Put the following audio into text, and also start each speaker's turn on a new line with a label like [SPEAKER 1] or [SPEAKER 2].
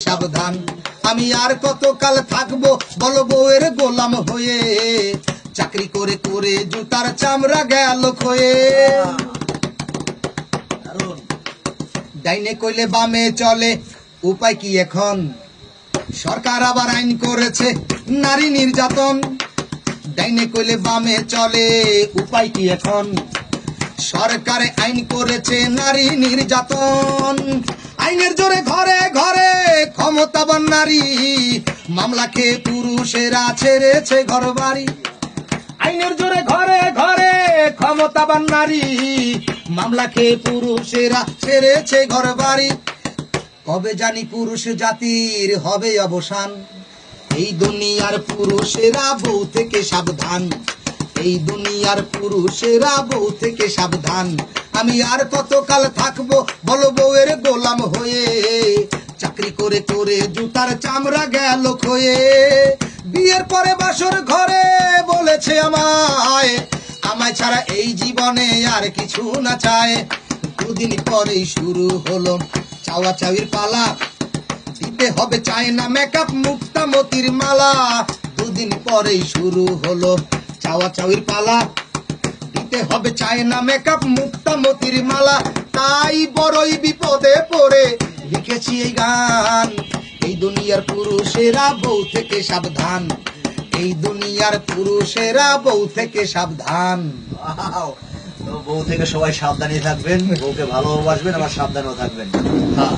[SPEAKER 1] সাবধান, আমি আর কতকাল থাকবো বলো বউয়ের গোলাম হয়ে, চাকরি করে করে জুতার চামড়া গেল ক্ষয়ে। ডাইনে কইলে বামে চলে, উপায় কি এখন? সরকার আবার আইন করেছে নারী নির্যাতন। ডাইনে কইলে বামে চলে, উপায় কি এখন? সরকারে আইন করেছে নারী নির্যাতন। আইনের জোরে ঘরে ঘরে ক্ষমতাবান নারী, মামলা খেয়ে পুরুষেরা ছেড়েছে ঘর বাড়ি। আইনের জোরে ঘরে ঘরে ক্ষমতাবান নারী, মামলা খেয়ে পুরুষেরা ছেড়েছে ঘর বাড়ি। কবে জানি পুরুষ জাতির হবে অবসান, এই দুনিয়ার পুরুষেরা বউ থেকে সাবধান। এই দুনিয়ার পুরুষেরা বউ থেকে সাবধান, আমি আর কতকাল থাকবো বলো বউয়ের গোলাম হয়ে, চাকরি করে করে জুতার চামড়া গেল ক্ষয়ে। বিয়ের পরে বাসর ঘরে বলেছে আমায়, আমায় ছাড়া এই জীবনে আর কিছু না চায়। দুদিন পরেই শুরু হলো চাওয়া চাওয়ির পালা, দিতে হবে চায়না মেকআপ মুক্তা মতির মালা। দুদিন পরেই শুরু হলো চাওয়া চাওয়ির পালা, দিতে হবে চায়না মেকআপ মুক্তা মতির মালা। তাই বড়ই বিপদে পড়ে লিখেছি এই গান, এই দুনিয়ার পুরুষেরা বউ থেকে সাবধান। এই দুনিয়ার পুরুষেরা বউ থেকে সাবধান।
[SPEAKER 2] বউ থেকে সবাই সাবধানী থাকবেন, বউকে ভালোবাসবেন, আবার সাবধানও থাকবেন।
[SPEAKER 1] হ্যাঁ।